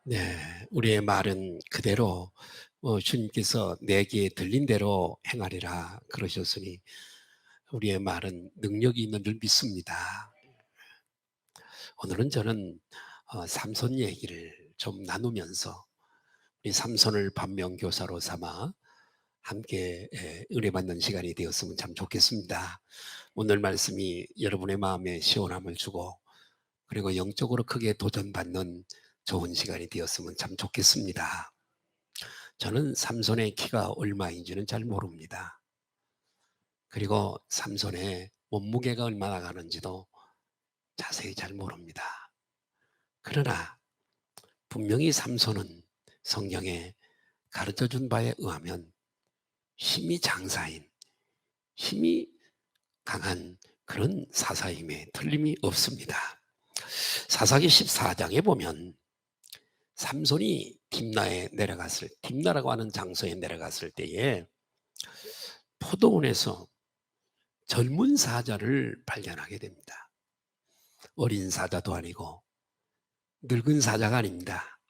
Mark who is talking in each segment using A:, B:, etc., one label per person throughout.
A: 네, 우리의 말은 그대로 주님께서 내게 들린 대로 행하리라 그러셨으니 우리의 말은 능력이 있는 줄 믿습니다. 오늘은 저는 삼손 얘기를 좀 나누면서 우리 삼손을 반면교사로 삼아 함께 은혜 받는 시간이 되었으면 참 좋겠습니다. 오늘 말씀이 여러분의 마음에 시원함을 주고 그리고 영적으로 크게 도전받는 좋은 시간이 되었으면 참 좋겠습니다. 저는 삼손의 키가 얼마인지는 잘 모릅니다. 그리고 삼손의 몸무게가 얼마나 가는지도 자세히 잘 모릅니다. 그러나 분명히 삼손은 성경에 가르쳐준 바에 의하면 힘이 장사인, 힘이 강한 그런 사사임에 틀림이 없습니다. 사사기 14장에 보면 삼손이 딥나라고 하는 장소에 내려갔을 때에 포도원에서 젊은 사자를 발견하게 됩니다. 어린 사자도 아니고 늙은 사자가 아닙니다.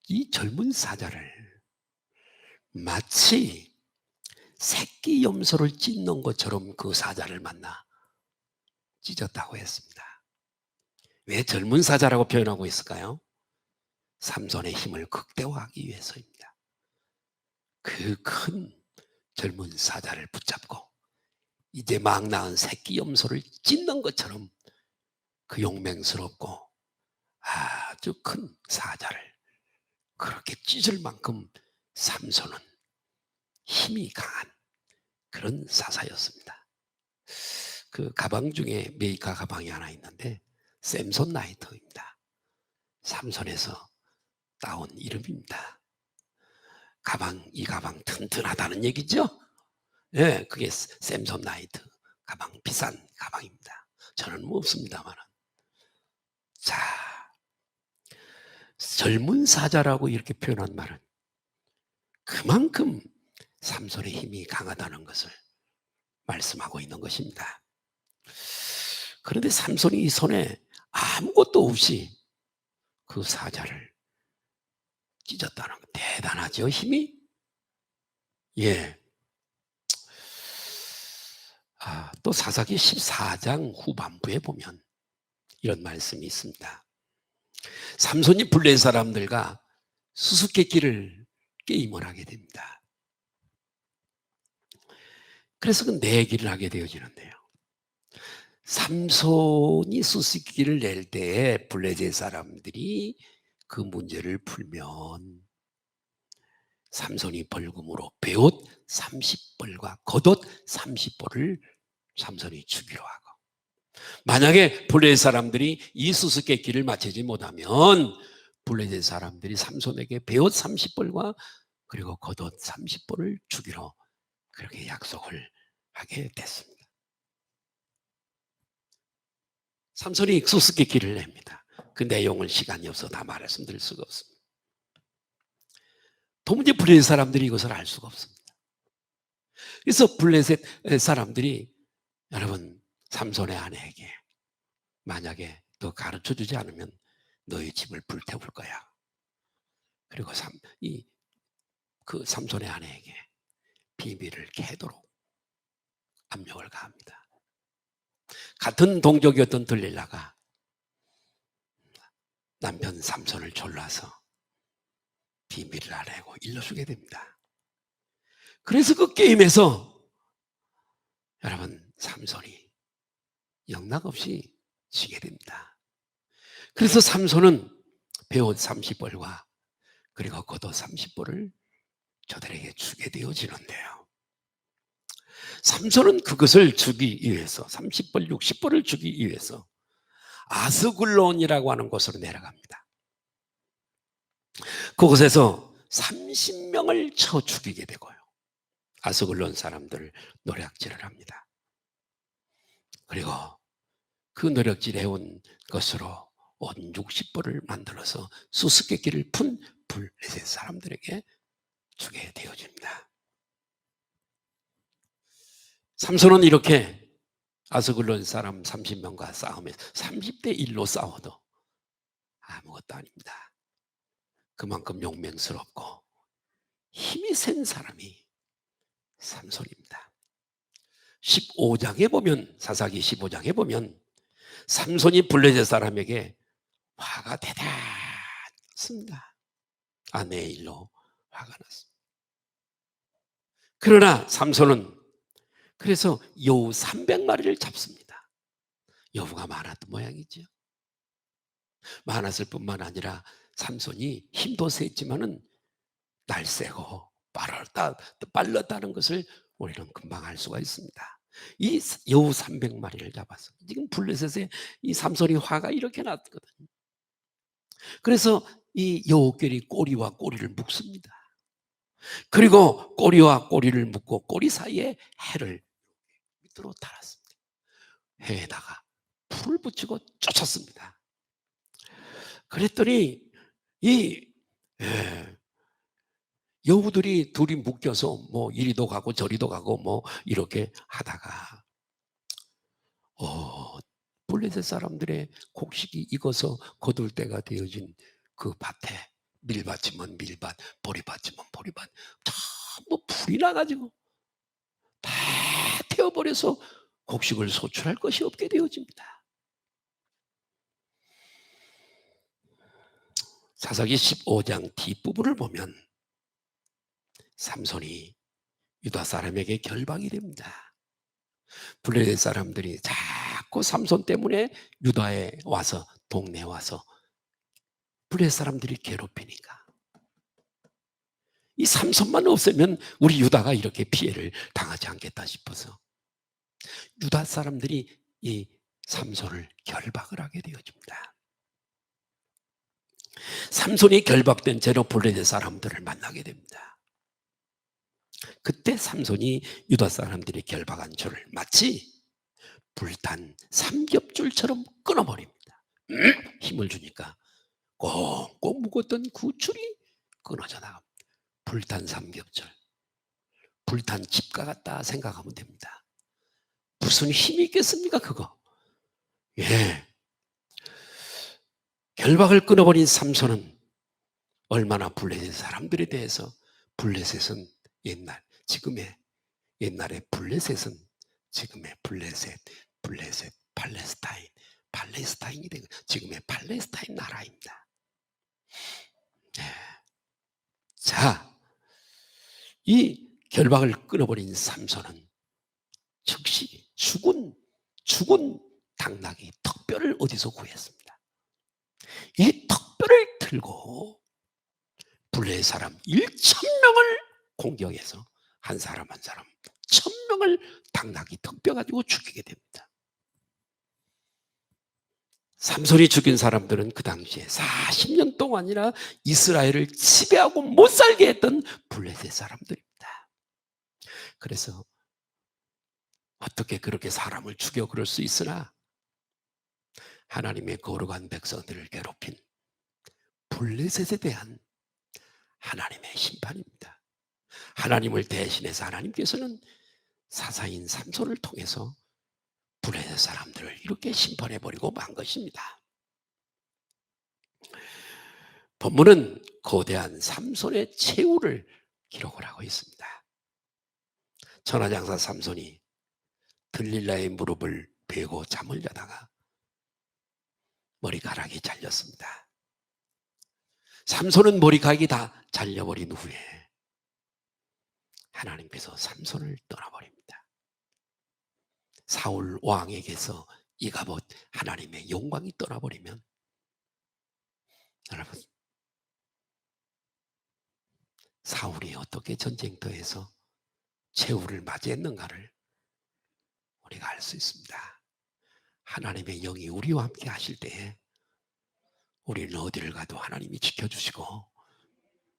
A: 이 젊은 사자를 마치 새끼 염소를 찢는 것처럼 그 사자를 만나 찢었다고 했습니다. 왜 젊은 사자라고 표현하고 있을까요? 삼손의 힘을 극대화하기 위해서입니다. 그 큰 젊은 사자를 붙잡고 이제 막 낳은 새끼 염소를 찢는 것처럼 그 용맹스럽고 아주 큰 사자를 그렇게 찢을 만큼 삼손은 힘이 강한 그런 사사였습니다. 그 가방 중에 메이카 가방이 하나 있는데 샘손 나이트입니다. 삼손에서 따온 이름입니다. 이 가방 튼튼하다는 얘기죠? 네, 그게 샘손 나이트 가방, 비싼 가방입니다. 저는 뭐 없습니다만. 자, 젊은 사자라고 이렇게 표현한 말은 그만큼 삼손의 힘이 강하다는 것을 말씀하고 있는 것입니다. 그런데 삼손이 이 손에 아무것도 없이 그 사자를 찢었다는 거 대단하죠, 힘이? 예. 또 사사기 14장 후반부에 보면 이런 말씀이 있습니다. 삼손이 블레 사람들과 수수께끼를 게임을 하게 됩니다. 그래서 그 내기를 하게 되어지는데요. 삼손이 수수께끼를 낼 때에 블레셋 사람들이 그 문제를 풀면 삼손이 벌금으로 베옷 30벌과 겉옷 30벌을 삼손이 주기로 하고, 만약에 블레셋 사람들이 이 수수께끼를 맞추지 못하면 블레셋 사람들이 삼손에게 베옷 30벌과 그리고 겉옷 30벌을 주기로 그렇게 약속을 하게 됐습니다. 삼손이 수수께끼를 냅니다. 그 내용을 시간이 없어 다 말씀드릴 수가 없습니다. 도무지 블레셋 사람들이 이것을 알 수가 없습니다. 그래서 블레셋 사람들이 여러분 삼손의 아내에게 만약에 너 가르쳐주지 않으면 너희 집을 불태울 거야. 그리고 그 삼손의 아내에게 비밀을 캐도록 압력을 가합니다. 같은 동족이었던 들릴라가 남편 삼손을 졸라서 비밀을 알아내고 일러주게 됩니다. 그래서 그 게임에서 여러분 삼손이 영락없이 지게 됩니다. 그래서 삼손은 베옷 30벌과 그리고 겉옷 30벌을 저들에게 주게 되어지는데요. 삼손은 그것을 주기 위해서 30벌 60벌을 주기 위해서 아스글론이라고 하는 곳으로 내려갑니다. 그곳에서 30명을 쳐 죽이게 되고요. 아스글론 사람들을 노략질을 합니다. 그리고 그 노략질 해온 것으로 옷 60벌을 만들어서 수수께끼를 푼 블레셋 사람들에게 주게 되어집니다. 삼손은 이렇게 아스글론 사람 30명과 싸우면서 30대 1로 싸워도 아무것도 아닙니다. 그만큼 용맹스럽고 힘이 센 사람이 삼손입니다. 15장에 보면, 사사기 15장에 보면 삼손이 블레셋 사람에게 화가 대단했습니다. 아내의 일로 화가 났습니다. 그러나 삼손은 그래서 여우 300마리를 잡습니다. 여우가 많았던 모양이죠. 많았을 뿐만 아니라 삼손이 힘도 셌지만은 날쌔고 빨랐다는 것을 우리는 금방 알 수가 있습니다. 이 여우 300마리를 잡았어. 지금 블레셋에 이 삼손이 화가 이렇게 났거든요. 그래서 이 여우끼리 꼬리와 꼬리를 묶습니다. 그리고 꼬리와 꼬리를 묶고 꼬리 사이에 해를 밑으로 달았습니다. 해에다가 불을 붙이고 쫓았습니다. 그랬더니 이 여우들이 둘이 묶여서 뭐 이리도 가고 저리도 가고 뭐 이렇게 하다가 블레셋 사람들의 곡식이 익어서 거둘 때가 되어진 그 밭에 밀밭이면 밀밭, 보리밭이면 보리밭 전부 불이 나가지고 다 태워버려서 곡식을 소출할 것이 없게 되어집니다. 사사기 15장 뒷부분을 보면 삼손이 유다 사람에게 결박이 됩니다. 블레셋 사람들이 자꾸 삼손 때문에 유다에 와서, 동네에 와서 블레셋 사람들이 괴롭히니까 이 삼손만 없으면 우리 유다가 이렇게 피해를 당하지 않겠다 싶어서 유다 사람들이 이 삼손을 결박을 하게 되어집니다. 삼손이 결박된 채로 블레셋 사람들을 만나게 됩니다. 그때 삼손이 유다 사람들이 결박한 줄을 마치 불탄 삼겹줄처럼 끊어버립니다. 힘을 주니까 꽁꽁 묶었던 그 줄이 끊어져 나갑니다. 불탄 삼겹줄, 불탄 집과 같다 생각하면 됩니다. 무슨 힘이 있겠습니까 그거? 결박을 끊어버린 삼손은 얼마나 블레셋 사람들에 대해서, 블레셋은 옛날에 블레셋은 지금의 블레셋, 팔레스타인이 되고 지금의 팔레스타인 나라입니다. 자, 이 결박을 끊어버린 삼손은 즉시 죽은 당나귀 턱뼈를 어디서 구했습니다. 이 턱뼈를 들고 블레셋 사람 1,000명을 공격해서 한 사람 1,000명을 당나귀 턱뼈 가지고 죽이게 됩니다. 삼손이 죽인 사람들은 그 당시에 40년 동안이나 이스라엘을 지배하고 못 살게 했던 블레셋 사람들입니다. 그래서 어떻게 그렇게 사람을 죽여 그럴 수 있으나 하나님의 거룩한 백성들을 괴롭힌 블레셋에 대한 하나님의 심판입니다. 하나님을 대신해서 하나님께서는 사사인 삼손을 통해서 블레셋 사람들을 이렇게 심판해버리고 만 것입니다. 본문은 거대한 삼손의 최후를 기록을 하고 있습니다. 천하장사 삼손이 들릴라의 무릎을 베고 잠을 자다가 머리카락이 잘렸습니다. 삼손은 머리카락이 다 잘려버린 후에 하나님께서 삼손을 떠나버립니다. 사울 왕에게서 이가봇 하나님의 영광이 떠나버리면 여러분, 사울이 어떻게 전쟁터에서 최후를 맞이했는가를 우리가 알 수 있습니다. 하나님의 영이 우리와 함께 하실 때에 우리는 어디를 가도 하나님이 지켜주시고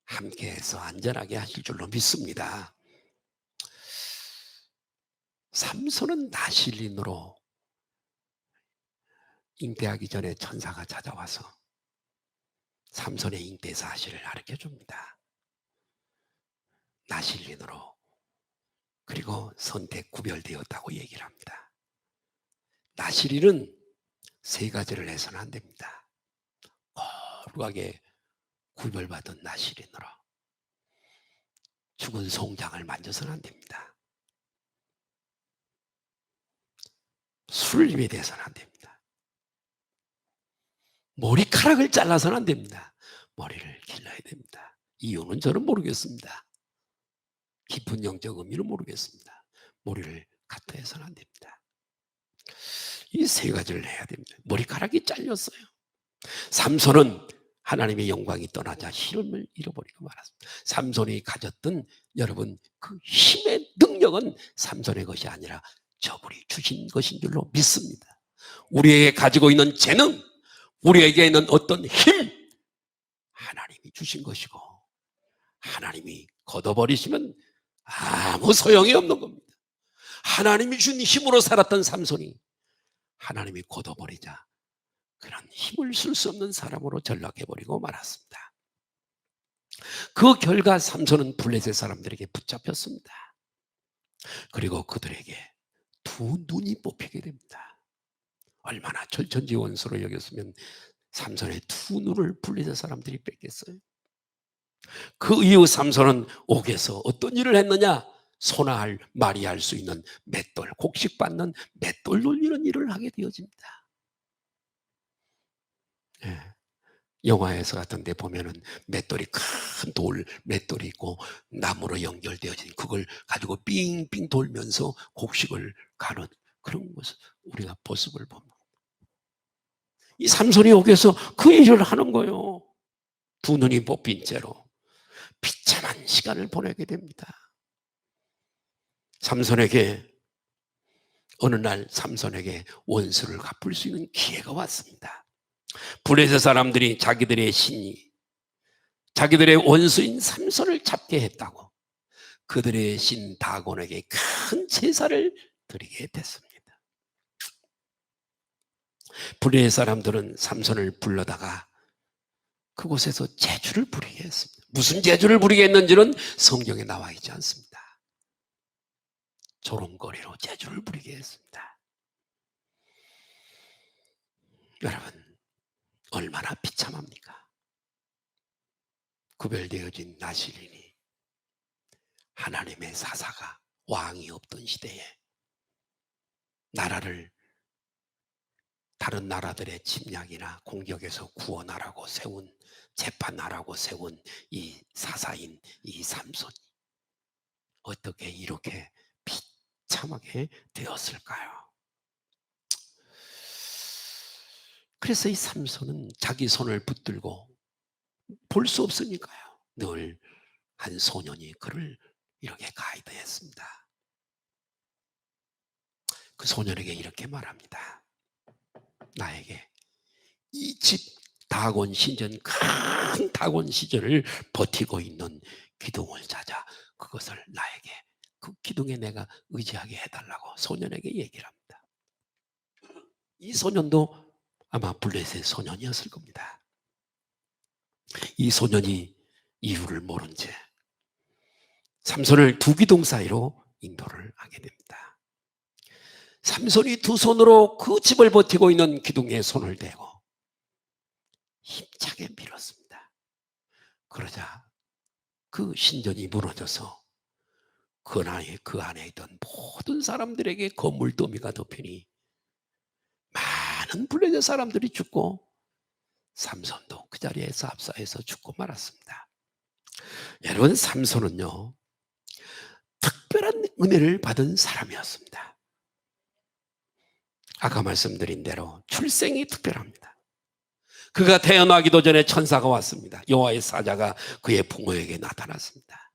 A: 함께해서 안전하게 하실 줄로 믿습니다. 삼손은 나실린으로 잉태하기 전에 천사가 찾아와서 삼손의 잉태 사실을 가르쳐줍니다. 나실린으로, 그리고 선택 구별되었다고 얘기를 합니다. 나실린은 세 가지를 해서는 안 됩니다. 거룩하게 구별받은 나실인으로 죽은 송장을 만져서는 안 됩니다. 술입에 대해서는 안 됩니다. 머리카락을 잘라서는 안 됩니다. 머리를 길러야 됩니다. 이유는 저는 모르겠습니다. 깊은 영적 의미는 모르겠습니다. 머리를 카트해서는 안 됩니다. 이 세 가지를 해야 됩니다. 머리카락이 잘렸어요. 삼손은 하나님의 영광이 떠나자 힘을 잃어버리고 말았습니다. 삼손이 가졌던 여러분 그 힘의 능력은 삼손의 것이 아니라 저분이 주신 것인 줄로 믿습니다. 우리에게 가지고 있는 재능, 우리에게 있는 어떤 힘, 하나님이 주신 것이고 하나님이 걷어버리시면 아무 소용이 없는 겁니다. 하나님이 준 힘으로 살았던 삼손이 하나님이 걷어버리자 그런 힘을 쓸 수 없는 사람으로 전락해버리고 말았습니다. 그 결과 삼손은 블레셋 사람들에게 붙잡혔습니다. 그리고 그들에게 두 눈이 뽑히게 됩니다. 얼마나 절천지원수로 여겼으면 삼손의 두 눈을 블레셋 사람들이 뺏겼어요. 그 이후 삼손은 옥에서 어떤 일을 했느냐? 소나할 말이 할 수 있는 맷돌, 곡식받는 맷돌 돌리는 일을 하게 되어집니다. 예. 영화에서 같은 데 보면은 맷돌이 큰 돌 맷돌이 있고 나무로 연결되어진 그걸 가지고 삥삥 돌면서 곡식을 가는 그런 것을 우리가 모습을 봅니다. 이 삼손이 옥에서 그 일을 하는 거예요. 두 눈이 뽑힌 채로 비참한 시간을 보내게 됩니다. 삼손에게 어느 날 삼손에게 원수를 갚을 수 있는 기회가 왔습니다. 블레셋 사람들이 자기들의 신이 자기들의 원수인 삼손을 잡게 했다고 그들의 신 다곤에게 큰 제사를 드리게 됐습니다. 블레셋 사람들은 삼손을 불러다가 그곳에서 제주를 부리게 했습니다. 무슨 제주를 부리게 했는지는 성경에 나와 있지 않습니다. 조롱거리로 제주를 부리게 했습니다. 여러분 얼마나 비참합니까? 구별되어진 나실인이 하나님의 사사가 왕이 없던 시대에 나라를 다른 나라들의 침략이나 공격에서 구원하라고 세운 재판하라고 세운 이 사사인 이 삼손이 어떻게 이렇게 비참하게 되었을까요? 그래서 이 삼손은 자기 손을 붙들고 볼 수 없으니까요. 늘 한 소년이 그를 이렇게 가이드했습니다. 그 소년에게 이렇게 말합니다. 나에게 이 집 다곤 신전 큰 다곤 시절을 버티고 있는 기둥을 찾아 그것을 나에게 그 기둥에 내가 의지하게 해달라고 소년에게 얘기를 합니다. 이 소년도 아마 블레셋 소년이었을 겁니다. 이 소년이 이유를 모른 채 삼손을 두 기둥 사이로 인도를 하게 됩니다. 삼손이 두 손으로 그 집을 버티고 있는 기둥에 손을 대고 힘차게 밀었습니다. 그러자 그 신전이 무너져서 그 안에 있던 모든 사람들에게 건물 더미가 덮이니 많은 블레셋 사람들이 죽고 삼손도 그 자리에서 압사해서 죽고 말았습니다. 여러분 삼손은요 특별한 은혜를 받은 사람이었습니다. 아까 말씀드린 대로 출생이 특별합니다. 그가 태어나기도 전에 천사가 왔습니다. 여호와의 사자가 그의 부모에게 나타났습니다.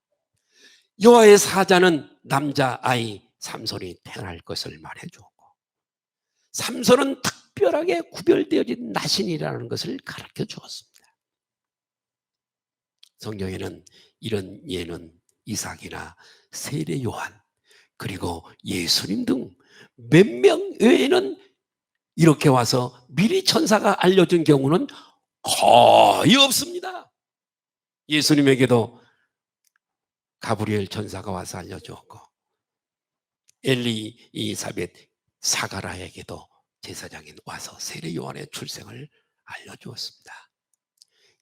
A: 여호와의 사자는 남자아이 삼손이 태어날 것을 말해 주었고 삼손은 특별하게 구별되어진 나신이라는 것을 가르쳐 주었습니다. 성경에는 이런 예는 이삭이나 세례 요한 그리고 예수님 등 몇 명 외에는 이렇게 와서 미리 천사가 알려준 경우는 거의 없습니다. 예수님에게도 가브리엘 천사가 와서 알려주었고 엘리사벳 사가라에게도 제사장이 와서 세례 요한의 출생을 알려주었습니다.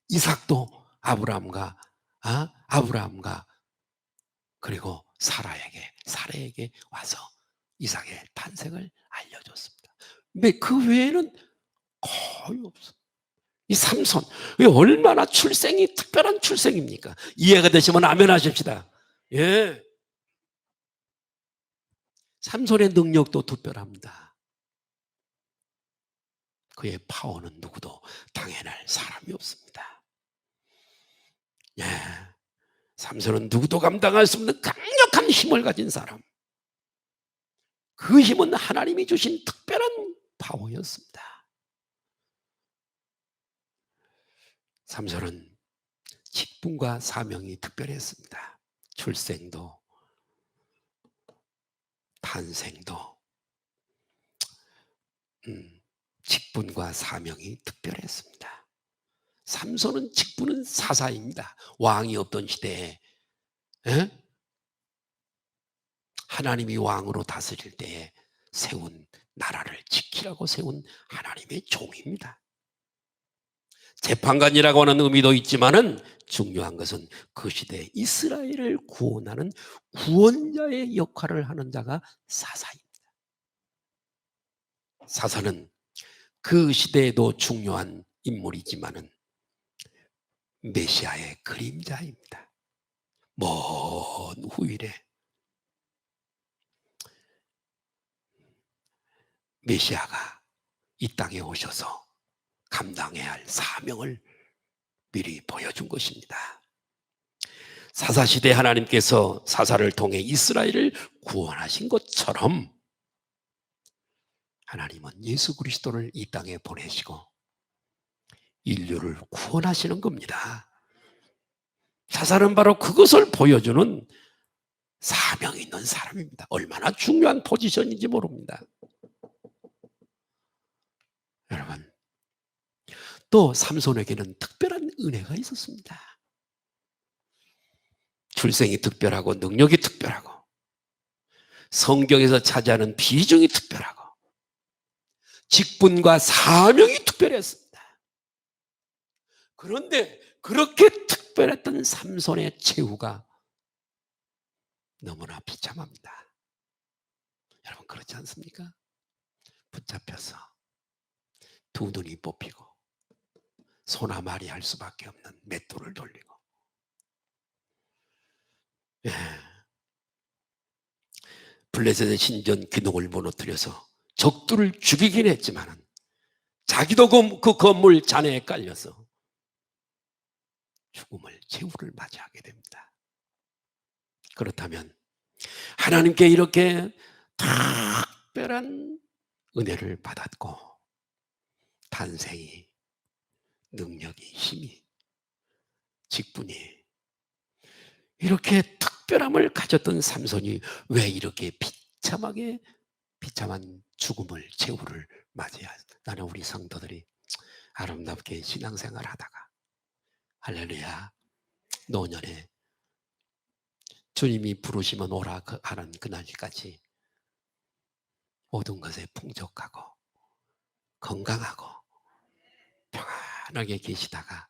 A: 이삭도 아브라함과 그리고 사라에게 와서 이삭의 탄생을 알려줬습니다. 근데 그 외에는 거의 없어. 이 삼손, 얼마나 출생이 특별한 출생입니까? 이해가 되시면 아멘 하십시다. 예. 삼손의 능력도 특별합니다. 그의 파워는 누구도 당해낼 사람이 없습니다. 예. 삼손은 누구도 감당할 수 없는 강력한 힘을 가진 사람. 그 힘은 하나님이 주신 특별한 파워였습니다. 삼손은 직분과 사명이 특별했습니다. 출생도 탄생도 직분과 사명이 특별했습니다. 삼손은 직분은 사사입니다. 왕이 없던 시대에 하나님이 왕으로 다스릴 때에 세운 나라를 지키라고 세운 하나님의 종입니다. 재판관이라고 하는 의미도 있지만은 중요한 것은 그 시대에 이스라엘을 구원하는 구원자의 역할을 하는 자가 사사입니다. 사사는 그 시대에도 중요한 인물이지만은 메시아의 그림자입니다. 먼 후일에 메시아가 이 땅에 오셔서 감당해야 할 사명을 미리 보여준 것입니다. 사사시대 하나님께서 사사를 통해 이스라엘을 구원하신 것처럼 하나님은 예수 그리스도를 이 땅에 보내시고 인류를 구원하시는 겁니다. 사사는 바로 그것을 보여주는 사명이 있는 사람입니다. 얼마나 중요한 포지션인지 모릅니다. 여러분, 또 삼손에게는 특별한 은혜가 있었습니다. 출생이 특별하고 능력이 특별하고 성경에서 차지하는 비중이 특별하고 직분과 사명이 특별했습니다. 그런데 그렇게 특별했던 삼손의 최후가 너무나 비참합니다. 여러분 그렇지 않습니까? 붙잡혀서 두 눈이 뽑히고 소나 말이 할 수밖에 없는 맷돌을 돌리고 블레셋의 신전 기둥을 무너뜨려서 적들을 죽이긴 했지만 자기도 그 건물 잔해에 깔려서 죽음을 최후를 맞이하게 됩니다. 그렇다면 하나님께 이렇게 특별한 은혜를 받았고 탄생이 능력이 힘이 직분이 이렇게 특별함을 가졌던 삼손이 왜 이렇게 비참한 죽음을 최후를 맞이해야 나는 우리 성도들이 아름답게 신앙생활 하다가 할렐루야 노년에 주님이 부르시면 오라 하는 그날까지 모든 것에 풍족하고 건강하고 평안하게 계시다가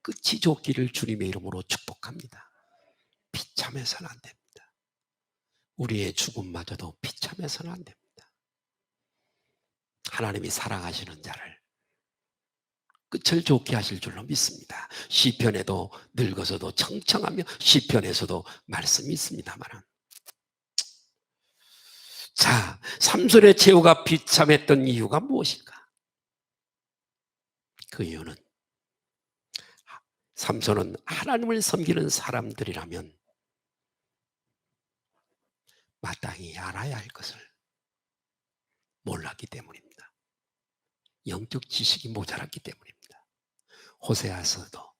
A: 끝이 좋기를 주님의 이름으로 축복합니다. 비참해서는 안 됩니다. 우리의 죽음마저도 비참해서는 안 됩니다. 하나님이 사랑하시는 자를 끝을 좋게 하실 줄로 믿습니다. 시편에도 늙어서도 청청하며 시편에서도 말씀이 있습니다만 자, 삼손의 최후가 비참했던 이유가 무엇일까? 그 이유는 삼손은 하나님을 섬기는 사람들이라면 마땅히 알아야 할 것을 몰랐기 때문입니다. 영적 지식이 모자랐기 때문입니다. 호세아서도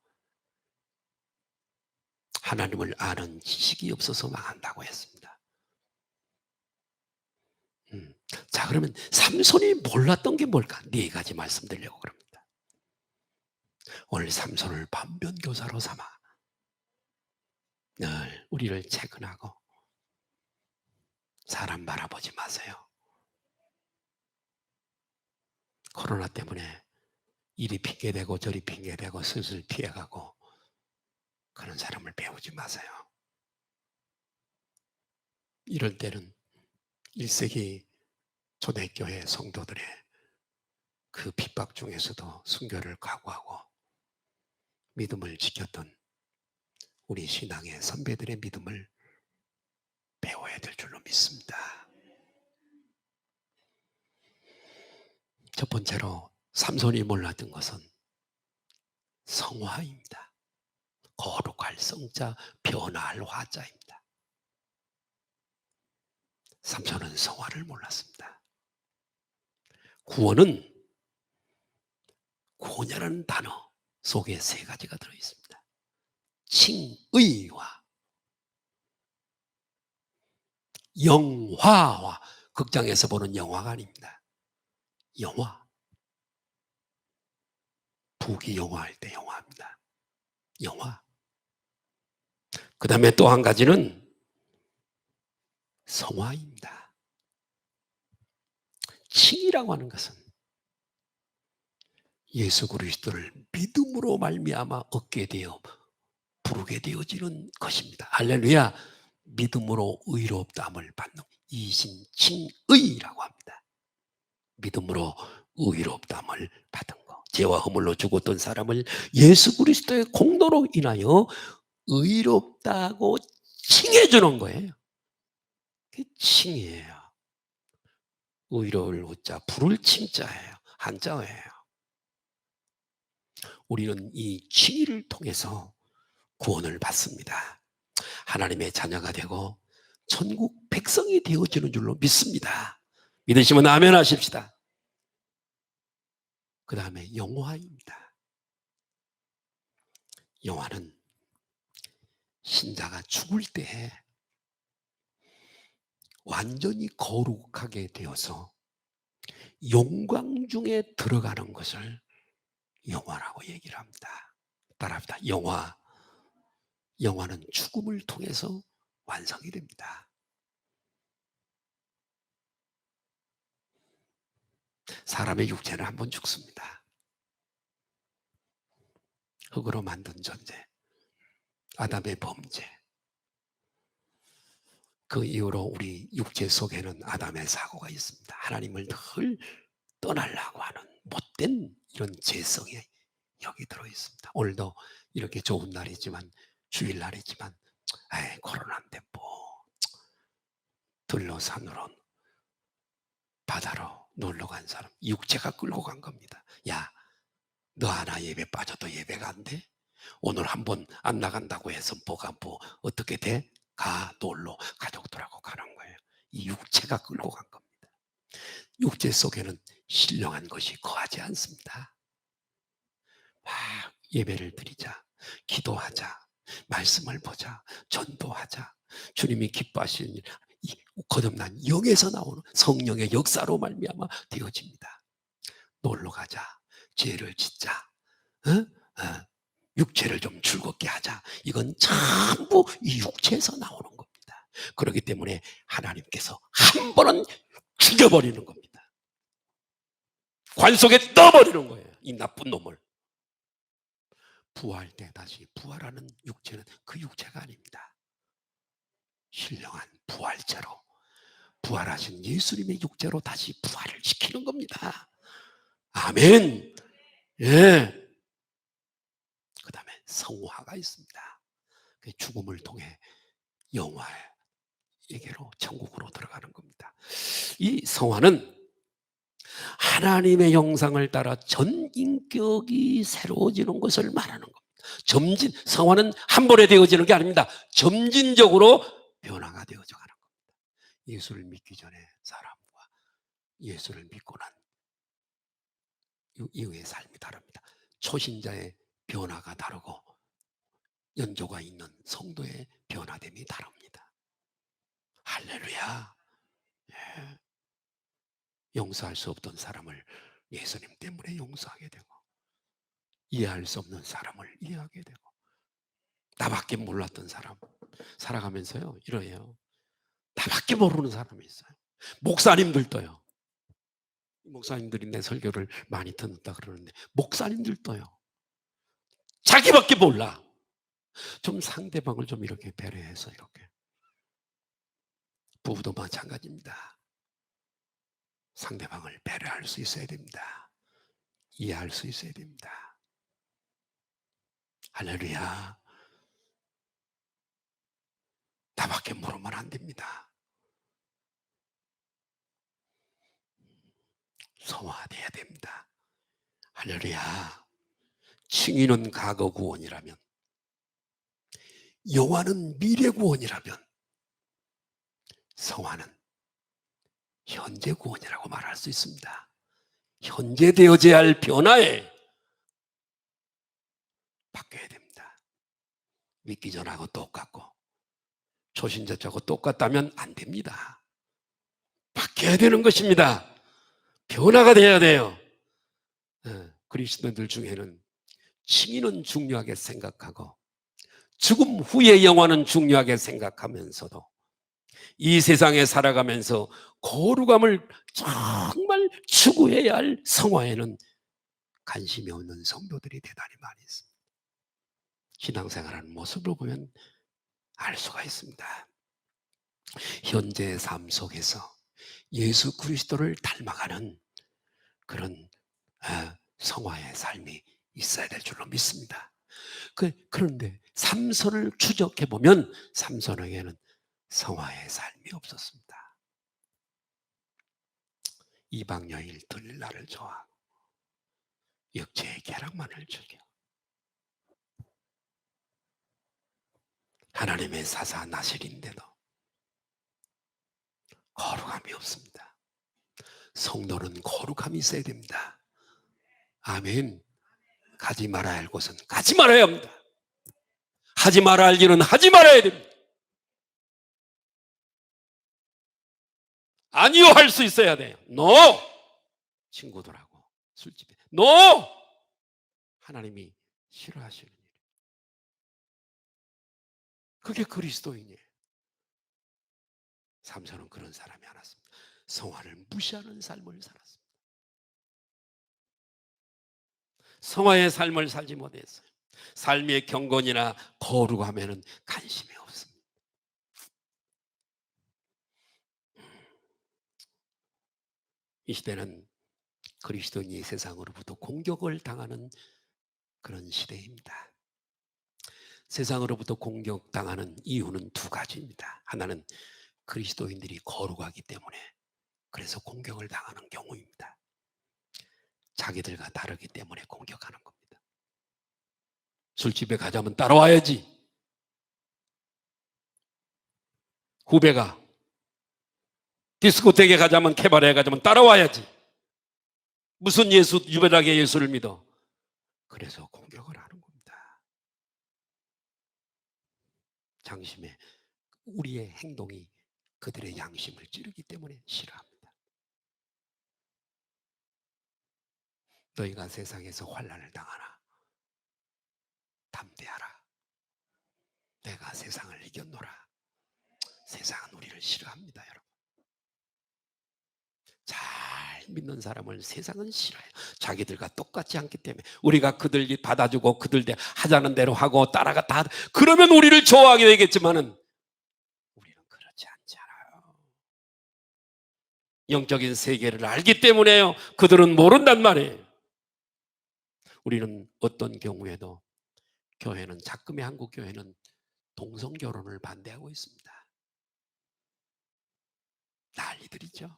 A: 하나님을 아는 지식이 없어서 망한다고 했습니다. 자, 그러면 삼손이 몰랐던 게 뭘까? 네 가지 말씀드리려고 그럽니다. 오늘 삼손을 반면교사로 삼아 늘 우리를 체크하고 사람 바라보지 마세요. 코로나 때문에 이리 핑계대고 저리 핑계대고 슬슬 피해가고 그런 사람을 배우지 마세요. 이럴 때는 1세기 초대교회 성도들의 그 핍박 중에서도 순교를 각오하고 믿음을 지켰던 우리 신앙의 선배들의 믿음을 배워야 될 줄로 믿습니다. 첫 번째로 삼손이 몰랐던 것은 성화입니다. 거룩할 성자, 변화할 화자입니다. 삼손은 성화를 몰랐습니다. 구원은 구원이라는 단어 속에 세 가지가 들어있습니다. 칭의와 영화와, 극장에서 보는 영화가 아닙니다. 영화. 부귀영화할 때 영화입니다. 영화. 그 다음에 또 한 가지는 성화입니다. 칭이라고 하는 것은 예수 그리스도를 믿음으로 말미암아 얻게 되어 부르게 되어지는 것입니다. 할렐루야. 믿음으로 의롭다함을 받는 이신칭의라고 합니다. 믿음으로 의롭다함을 받은 것. 죄와 허물로 죽었던 사람을 예수 그리스도의 공로로 인하여 의롭다고 칭해주는 거예요. 그게 칭이에요. 의로울 의자, 부를 칭자예요. 한자예요. 우리는 이 칭의를 통해서 구원을 받습니다. 하나님의 자녀가 되고 천국 백성이 되어지는 줄로 믿습니다. 믿으시면 아멘 하십시다. 그 다음에 영화입니다. 영화는 신자가 죽을 때 완전히 거룩하게 되어서 영광 중에 들어가는 것을 영화라고 얘기를 합니다. 따라합니다. 영화. 영화는 죽음을 통해서 완성이 됩니다. 사람의 육체는 한번 죽습니다. 흙으로 만든 존재, 아담의 범죄. 그 이후로 우리 육체 속에는 아담의 사고가 있습니다. 하나님을 늘 떠나려고 하는 못된 이런 죄성이 여기 들어있습니다. 오늘도 이렇게 좋은 날이지만, 주일날이지만 코로나인데 뭐 들로 산으로 바다로 놀러 간 사람, 육체가 끌고 간 겁니다. 야, 너 하나 예배 빠져도 예배가 안 돼? 오늘 한번 안 나간다고 해서 뭐가 뭐 어떻게 돼? 가, 놀러 가족들하고 가는 거예요. 이 육체가 끌고 간 겁니다. 육체 속에는 신령한 것이 거하지 않습니다. 막 예배를 드리자, 기도하자, 말씀을 보자, 전도하자, 주님이 기뻐하시는 일, 이 거듭난 영에서 나오는 성령의 역사로 말미암아 되어집니다. 놀러 가자, 죄를 짓자, 육체를 좀 즐겁게 하자. 이건 전부 이 육체에서 나오는 겁니다. 그렇기 때문에 하나님께서 한 번은 죽여버리는 겁니다. 관 속에 떠버리는 거예요. 이 나쁜 놈을. 부활 때 다시 부활하는 육체는 그 육체가 아닙니다. 신령한 부활체로, 부활하신 예수님의 육체로 다시 부활을 시키는 겁니다. 아멘. 예. 그 다음에 성화가 있습니다. 죽음을 통해 영화에게로, 천국으로 들어가는 겁니다. 이 성화는 하나님의 형상을 따라 전 인격이 새로워지는 것을 말하는 겁니다. 성화는 한 번에 되어지는 게 아닙니다. 점진적으로 변화가 되어져 가는 겁니다. 예수를 믿기 전에 사람과 예수를 믿고 난 이후의 삶이 다릅니다. 초신자의 변화가 다르고 연조가 있는 성도의 변화됨이 다릅니다. 할렐루야. 예. 용서할 수 없던 사람을 예수님 때문에 용서하게 되고, 이해할 수 없는 사람을 이해하게 되고, 나밖에 몰랐던 사람 살아가면서요 이러해요. 나밖에 모르는 사람이 있어요. 목사님들도요. 목사님들이 내 설교를 많이 듣는다 그러는데 목사님들도요. 자기밖에 몰라. 좀 상대방을 좀 이렇게 배려해서 이렇게. 부부도 마찬가지입니다. 상대방을 배려할 수 있어야 됩니다. 이해할 수 있어야 됩니다. 할렐루야. 나밖에 모르면 안 됩니다. 성화돼야 됩니다. 할렐루야. 칭의는 과거 구원이라면, 영화는 미래 구원이라면, 성화는 현재 구원이라고 말할 수 있습니다. 현재 되어져야 할 변화에 바뀌어야 됩니다. 믿기 전하고 똑같고 초신자하고 똑같다면 안 됩니다. 바뀌어야 되는 것입니다. 변화가 돼야 돼요. 그리스도인들 중에는 칭의는 중요하게 생각하고 죽음 후의 영화는 중요하게 생각하면서도 이 세상에 살아가면서 거룩함을 정말 추구해야 할 성화에는 관심이 없는 성도들이 대단히 많이 있습니다. 신앙생활하는 모습을 보면 알 수가 있습니다. 현재의 삶 속에서 예수 그리스도를 닮아가는 그런 성화의 삶이 있어야 될 줄로 믿습니다. 그런데 삼손을 추적해보면 삼손에게는 성화의 삶이 없었습니다. 이방 여인을 들릴 나를 좋아하고 육체의 쾌락만을 즐겨 하나님의 사사 나실인데도 거룩함이 없습니다. 성도는 거룩함이 있어야 됩니다. 아멘. 가지 말아야 할 곳은 가지 말아야 합니다. 하지 말아야 할 일은 하지 말아야 됩니다. 아니요 할 수 있어야 돼요. No! 친구들하고 술집에 No! 하나님이 싫어하시는 일. 그게 그리스도인이에요. 삼손은 그런 사람이 않았습니다. 성화를 무시하는 삶을 살았습니다. 성화의 삶을 살지 못했어요. 삶의 경건이나 거룩함에는 관심이 없습니다. 이 시대는 그리스도인이 세상으로부터 공격을 당하는 그런 시대입니다. 세상으로부터 공격당하는 이유는 두 가지입니다. 하나는 그리스도인들이 거룩하기 때문에 그래서 공격을 당하는 경우입니다. 자기들과 다르기 때문에 공격하는 겁니다. 술집에 가자면 따라와야지. 후배가 디스코텍에 가자면 캐바레에 가자면 따라와야지. 무슨 예수, 유별나게 예수를 믿어. 그래서 공격을 하는 겁니다. 장심에 우리의 행동이 그들의 양심을 찌르기 때문에 싫어합니다. 너희가 세상에서 환난을 당하나 담대하라. 내가 세상을 이겼노라. 세상은 우리를 싫어합니다, 여러분. 잘 믿는 사람을 세상은 싫어해요. 자기들과 똑같지 않기 때문에. 우리가 그들이 받아주고 그들 하자는 대로 하고 따라가 다 그러면 우리를 좋아하게 되겠지만은 우리는 그렇지 않잖아요. 영적인 세계를 알기 때문에요. 그들은 모른단 말이에요. 우리는 어떤 경우에도 교회는 작금의 한국 교회는 동성 결혼을 반대하고 있습니다. 난리들이죠.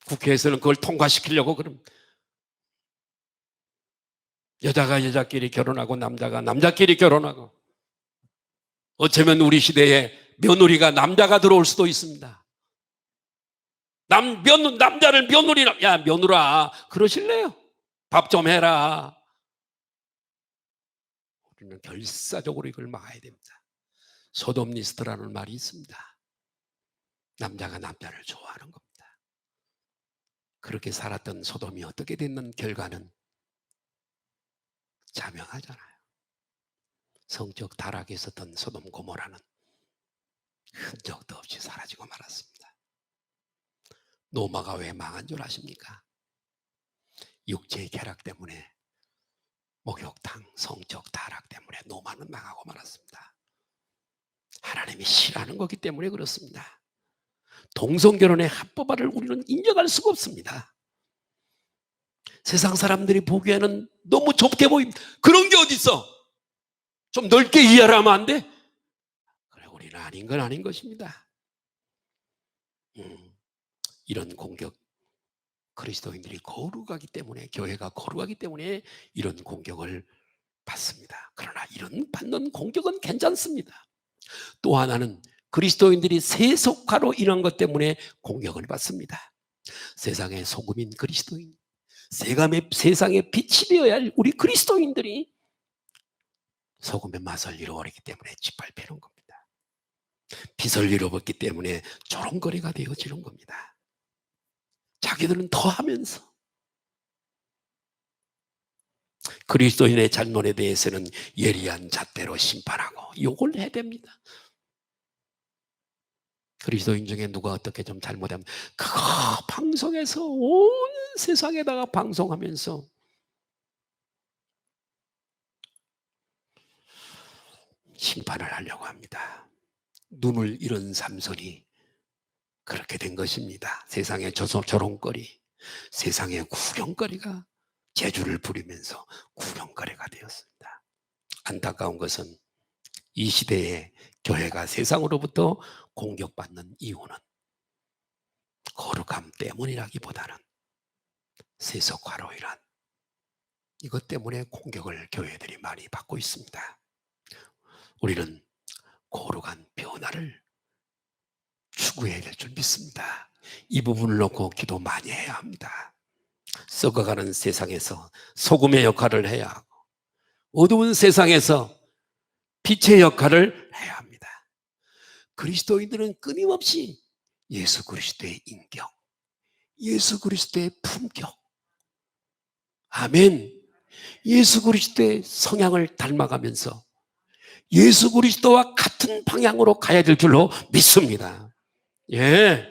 A: 국회에서는 그걸 통과시키려고 그럼 여자가 여자끼리 결혼하고 남자가 남자끼리 결혼하고 어쩌면 우리 시대에 며느리가 남자가 들어올 수도 있습니다. 남자를 며느리라, 야 며느라 그러실래요? 밥 좀 해라. 우리는 결사적으로 이걸 막아야 됩니다. 소돔니스트라는 말이 있습니다. 남자가 남자를 좋아하는 겁니다. 그렇게 살았던 소돔이 어떻게 됐는 결과는 자명하잖아요. 성적 타락에 있었던 소돔 고모라는 흔적도 없이 사라지고 말았습니다. 노마가 왜 망한 줄 아십니까? 육체의 쾌락 때문에 목욕탕 성적 타락 때문에 노마는 망하고 말았습니다. 하나님이 싫어하는 거기 때문에 그렇습니다. 동성결혼의 합법화를 우리는 인정할 수가 없습니다. 세상 사람들이 보기에는 너무 좁게 보입니다. 그런 게 어디 있어? 좀 넓게 이해하면 안 돼? 그래, 우리는 아닌 건 아닌 것입니다. 이런 공격, 그리스도인들이 거룩하기 때문에, 교회가 거룩하기 때문에 이런 공격을 받습니다. 그러나 이런 받는 공격은 괜찮습니다. 또 하나는 그리스도인들이 세속화로 인한 것 때문에 공격을 받습니다. 세상의 소금인 그리스도인, 세상의 빛이 되어야 할 우리 그리스도인들이 소금의 맛을 잃어버리기 때문에 짓밟히는 겁니다. 빛을 잃어버렸기 때문에 조롱거리가 되어지는 겁니다. 자기들은 더 하면서 그리스도인의 잘못에 대해서는 예리한 잣대로 심판하고 욕을 해야 됩니다. 그리스도인 중에 누가 어떻게 좀 잘못하면 그거 방송에서 온 세상에다가 방송하면서 심판을 하려고 합니다. 눈을 잃은 삼손이 그렇게 된 것입니다. 세상의 조롱거리, 세상의 구경거리가 재주를 부리면서 구경거리가 되었습니다. 안타까운 것은 이 시대에 교회가 세상으로부터 공격받는 이유는 거룩함 때문이라기보다는 세속화로 인한 이것 때문에 공격을 교회들이 많이 받고 있습니다. 우리는 거룩한 변화를 추구해야 될 줄 믿습니다. 이 부분을 놓고 기도 많이 해야 합니다. 썩어가는 세상에서 소금의 역할을 해야 하고 어두운 세상에서 빛의 역할을 해야 합니다. 그리스도인들은 끊임없이 예수 그리스도의 인격, 예수 그리스도의 품격, 아멘, 예수 그리스도의 성향을 닮아가면서 예수 그리스도와 같은 방향으로 가야 될 줄로 믿습니다. 예,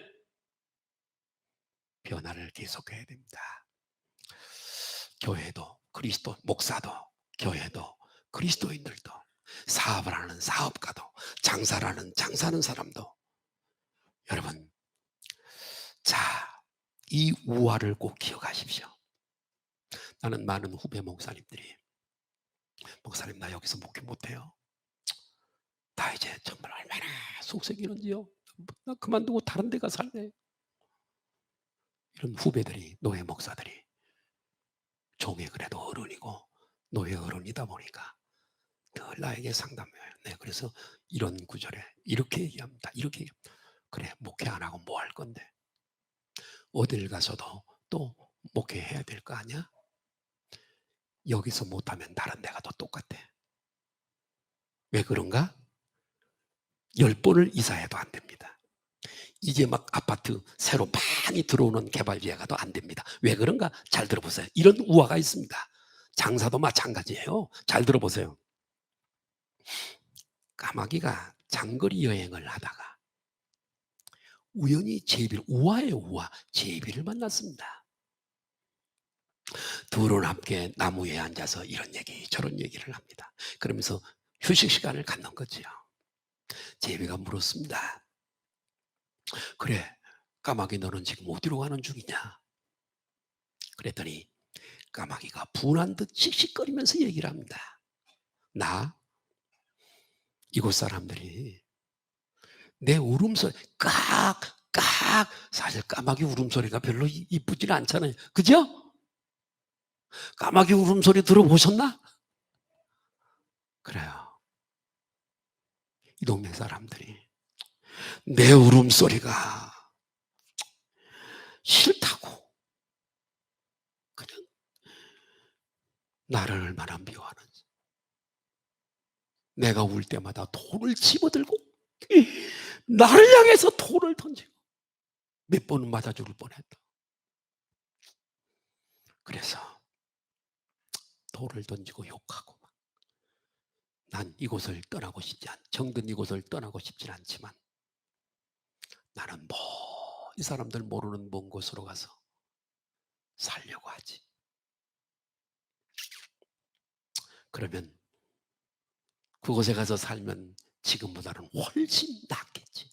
A: 변화를 계속해야 됩니다. 교회도 그리스도, 목사도 교회도 그리스도인들도 사업을 하는 사업가도 장사를 하는 장사하는 사람도 여러분, 자, 이 우화를 꼭 기억하십시오. 나는 많은 후배 목사님들이 목사님 나 여기서 목회 못해요. 다 이제 정말 얼마나 속썩이는지요. 나 그만두고 다른 데 가서 살래. 이런 후배들이, 노예 목사들이 종에 그래도 어른이고 노예 어른이다 보니까 늘 나에게 상담해요. 네, 그래서 이런 구절에 이렇게 얘기합니다. 이렇게 얘기합니다. 그래, 목회 안 하고 뭐 할 건데? 어딜 가서도 또 목회해야 될 거 아니야? 여기서 못하면 다른 데 가도 똑같아. 왜 그런가? 10번을 이사해도 안 됩니다. 이제 막 아파트 새로 많이 들어오는 개발지에 가도 안 됩니다. 왜 그런가? 잘 들어보세요. 이런 우화가 있습니다. 장사도 마찬가지예요. 잘 들어보세요. 까마귀가 장거리 여행을 하다가 우연히 우화예요, 우화. 제비를 만났습니다. 둘은 함께 나무 위에 앉아서 이런 얘기 저런 얘기를 합니다. 그러면서 휴식 시간을 갖는 거죠. 제비가 물었습니다. 그래, 까마귀 너는 지금 어디로 가는 중이냐? 그랬더니 까마귀가 분한 듯 씩씩거리면서 얘기를 합니다. 나 이곳 사람들이 내 울음소리 깍 깍, 사실 까마귀 울음소리가 별로 이쁘지는 않잖아요. 그죠? 까마귀 울음소리 들어보셨나? 그래요. 이 동네 사람들이 내 울음소리가 싫다고 그냥 나를 얼마나 미워하는지. 내가 울 때마다 돌을 집어들고 나를 향해서 돌을 던지고 몇 번은 맞아 죽을 뻔했다. 그래서 돌을 던지고 욕하고 난 이곳을 떠나고 싶지 정든 이곳을 떠나고 싶진 않지만 나는 이 사람들 모르는 먼 곳으로 가서 살려고 하지. 그러면 그곳에 가서 살면 지금보다는 훨씬 낫겠지.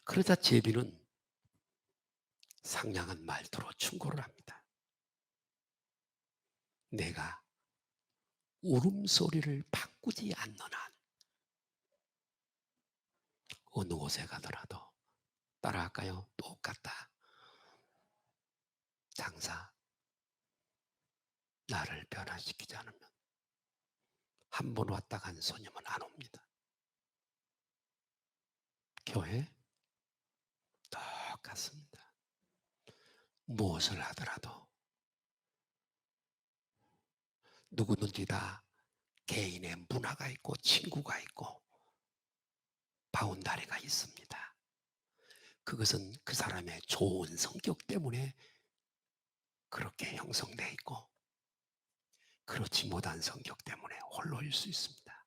A: 그러자 제비는 상냥한 말투로 충고를 합니다. 내가 울음소리를 바꾸지 않는 한 어느 곳에 가더라도 따라할까요? 똑같다. 장사, 나를 변화시키지 않으면 한 번 왔다 간 손님은 안 옵니다. 교회 똑같습니다. 무엇을 하더라도 누구든지 다 개인의 문화가 있고 친구가 있고 바운다리가 있습니다. 그것은 그 사람의 좋은 성격 때문에 그렇게 형성되어 있고 그렇지 못한 성격 때문에 홀로일 수 있습니다.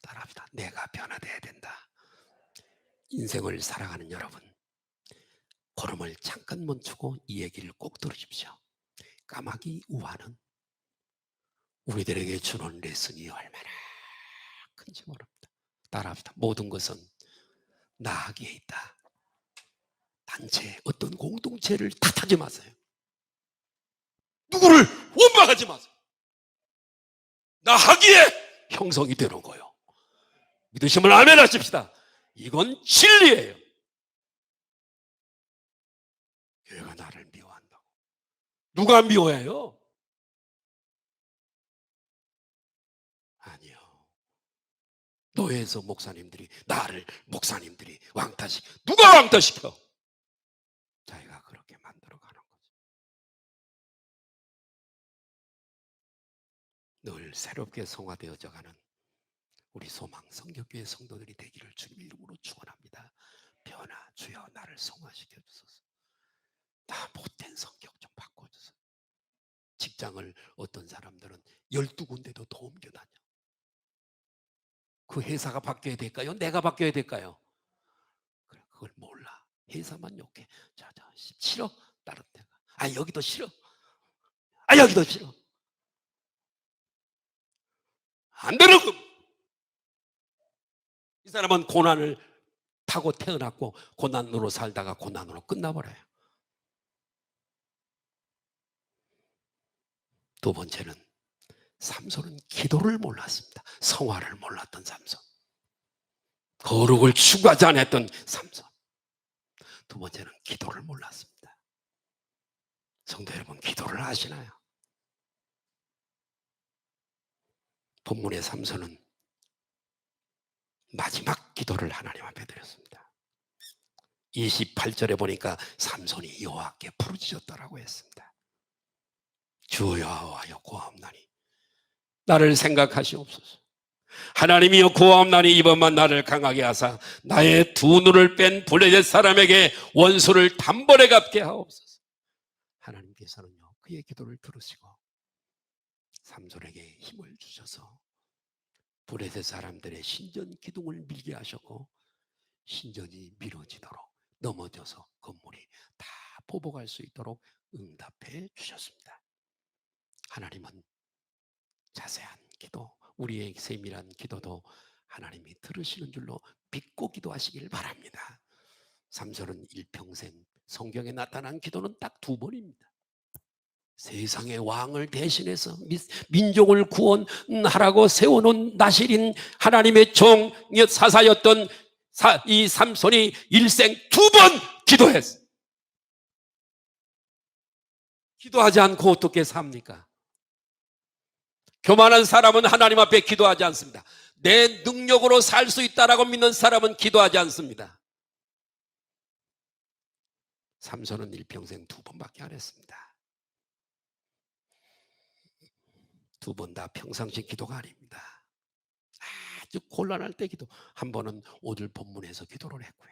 A: 따라합시다. 내가 변화돼야 된다. 인생을 살아가는 여러분, 걸음을 잠깐 멈추고 이 얘기를 꼭 들으십시오. 까마귀 우화는 우리들에게 주는 레슨이 얼마나 큰지 모릅니다. 따라합시다. 모든 것은 나하기에 있다. 단체, 어떤 공동체를 탓하지 마세요. 누구를 원망하지 마세요. 나하기에 형성이 되는 거예요. 믿으시면 아멘 하십시다. 이건 진리예요. 교회가 나를 미워한다고. 누가 미워해요? 아니요. 노예에서 목사님들이 누가 왕따시켜? 자기가 그렇게 만들어가는 거죠. 늘 새롭게 성화되어져가는 우리 소망 성격교회 성도들이 되기를 주님 이름으로 축원합니다. 변화 주여 나를 성화시켜 주소서. 나 못된 성격 좀 바꿔주소서. 직장을 어떤 사람들은 12군데도 더 옮겨 다녀. 그 회사가 바뀌어야 될까요? 내가 바뀌어야 될까요? 그걸 몰라. 회사만 욕해. 자, 싫어? 다른 데가. 아, 여기도 싫어. 아, 여기도 싫어. 안 되는 거. 이 사람은 고난을 타고 태어났고 고난으로 살다가 고난으로 끝나버려요. 두 번째는 삼손은 기도를 몰랐습니다. 성화를 몰랐던 삼손. 거룩을 추구하지 않았던 삼손. 두 번째는 기도를 몰랐습니다. 성도 여러분, 기도를 하시나요? 본문의 삼손은 마지막 기도를 하나님 앞에 드렸습니다. 28절에 보니까 삼손이 여호와께 부르짖었다라고 했습니다. 주 여호와여 구하옵나니 나를 생각하시옵소서. 하나님이여 구하옵나니 이번만 나를 강하게 하사 나의 두 눈을 뺀 블레셋 사람에게 원수를 단번에 갚게 하옵소서. 하나님께서는요 그의 기도를 들으시고 삼손에게 힘을 주셔서 블레셋 사람들의 신전 기둥을 밀게 하셨고 신전이 미뤄지도록 넘어져서 건물이 다 보복할 수 있도록 응답해 주셨습니다. 하나님은 자세한 기도, 우리의 세밀한 기도도 하나님이 들으시는 줄로 믿고 기도하시길 바랍니다. 삼손은 일평생 성경에 나타난 기도는 딱 2번입니다. 세상의 왕을 대신해서 민족을 구원하라고 세워놓은 나실인 하나님의 종 사사였던 이 삼손이 일생 2번 기도했어요. 기도하지 않고 어떻게 삽니까? 교만한 사람은 하나님 앞에 기도하지 않습니다. 내 능력으로 살 수 있다라고 믿는 사람은 기도하지 않습니다. 삼손은 일평생 2번밖에 안 했습니다. 2번 다 평상시 기도가 아닙니다. 아주 곤란할 때 기도. 한 번은 오늘 본문에서 기도를 했고요.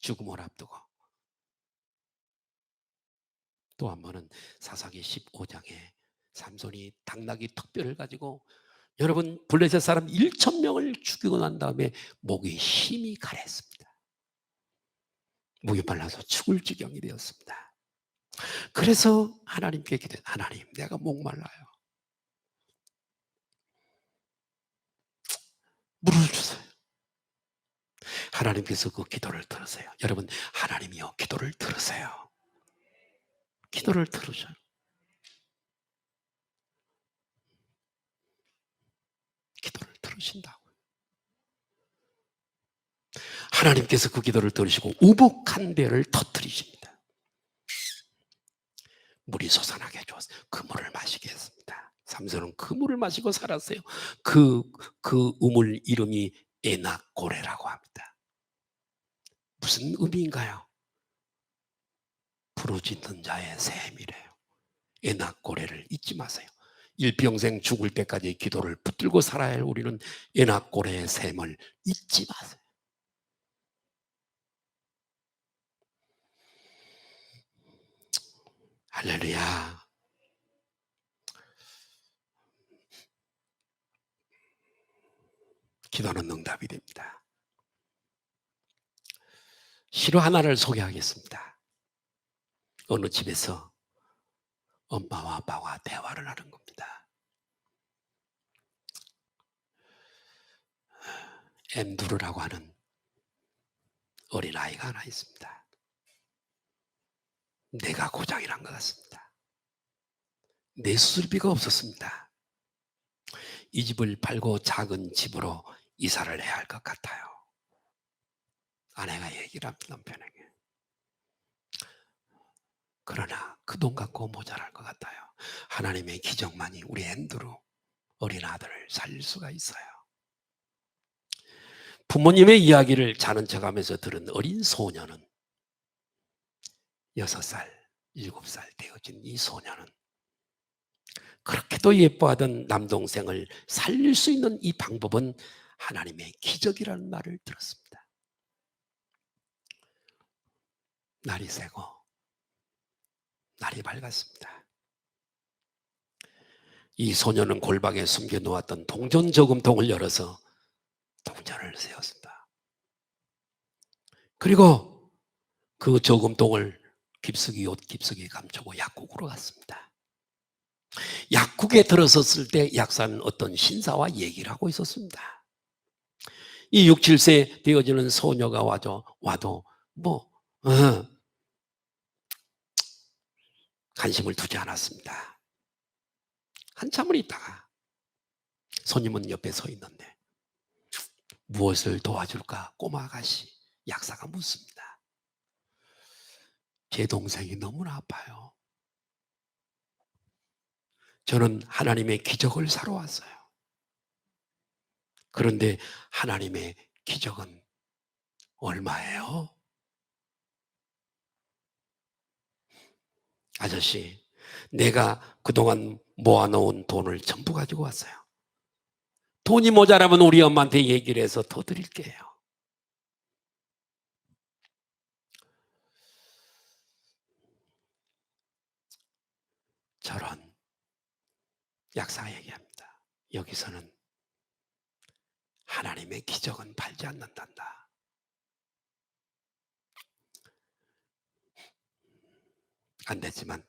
A: 죽음을 앞두고. 또 한 번은 사사기 15장에 삼손이 당나귀 턱뼈를 가지고 여러분 블레셋 사람 1,000명을 죽이고 난 다음에 목이 힘이 가랬습니다. 목이 말라서 죽을 지경이 되었습니다. 그래서 하나님께 기도해. 하나님 내가 목말라요. 하나님께서 그 기도를 들으세요. 여러분, 하나님이요, 기도를 들으세요. 기도를 들으셔요. 기도를 들으신다고요. 하나님께서 그 기도를 들으시고 우북한 배를 터뜨리십니다. 물이 솟아나게 해주었어요. 그 물을 마시게 했습니다. 삼손은 그 물을 마시고 살았어요. 그 우물 이름이 에낙고레라고 합니다. 무슨 의미인가요? 부르짖는 자의 샘이래요. 에낙고레를 잊지 마세요. 일평생 죽을 때까지 기도를 붙들고 살아야 할 우리는 에낙고레의 샘을 잊지 마세요. 할렐루야. 기도는 응답이 됩니다. 시로 하나를 소개하겠습니다. 어느 집에서 엄마와 아빠와 대화를 하는 겁니다. 엠두르라고 하는 어린아이가 하나 있습니다. 뇌가 고장이란 것 같습니다. 뇌 수술비가 없었습니다. 이 집을 팔고 작은 집으로 이사를 해야 할 것 같아요. 아내가 얘기를 합니다, 남편에게. 그러나 그 돈 갖고 모자랄 것 같아요. 하나님의 기적만이 우리 엠두르 어린 아들을 살릴 수가 있어요. 부모님의 이야기를 자는 척하면서 들은 어린 소녀는 6살, 7살 되어진 이 소녀는 그렇게도 예뻐하던 남동생을 살릴 수 있는 이 방법은 하나님의 기적이라는 말을 들었습니다. 날이 새고 날이 밝았습니다. 이 소녀는 골방에 숨겨놓았던 동전 저금통을 열어서 동전을 세웠습니다. 그리고 그 저금통을 옷 깊숙이 감추고 약국으로 갔습니다. 약국에 들어섰을 때 약사는 어떤 신사와 얘기를 하고 있었습니다. 이 6, 7세 되어지는 소녀가 와도 관심을 두지 않았습니다. 한참을 있다가 손님은 옆에 서 있는데 무엇을 도와줄까 꼬마 아가씨 약사가 묻습니다. 제 동생이 너무나 아파요. 저는 하나님의 기적을 사러 왔어요. 그런데 하나님의 기적은 얼마예요? 아저씨, 내가 그동안 모아놓은 돈을 전부 가지고 왔어요. 돈이 모자라면 우리 엄마한테 얘기를 해서 더 드릴게요. 저런 약사가 얘기합니다. 여기서는 하나님의 기적은 팔지 않는단다. 안 되지만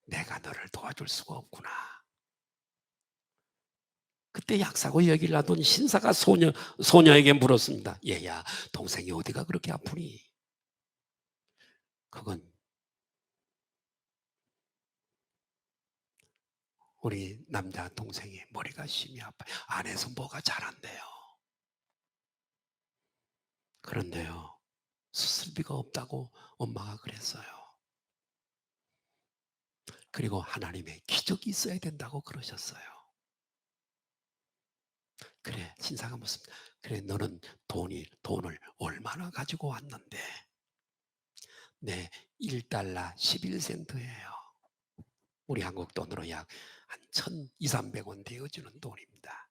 A: 내가 너를 도와줄 수가 없구나. 그때 약사고 얘기를 하던 신사가 소녀에게 물었습니다. 얘야, 동생이 어디가 그렇게 아프니? 그건 우리 남자 동생이 머리가 심히 아파요. 안에서 뭐가 자란대요. 그런데요, 수술비가 없다고 엄마가 그랬어요. 그리고 하나님의 기적이 있어야 된다고 그러셨어요. 그래, 신사가 묻습니다. 그래, 너는 돈을 얼마나 가지고 왔는데? 네, 1달러 11센트예요. 우리 한국 돈으로 약 한 1,200~300원 되어주는 돈입니다.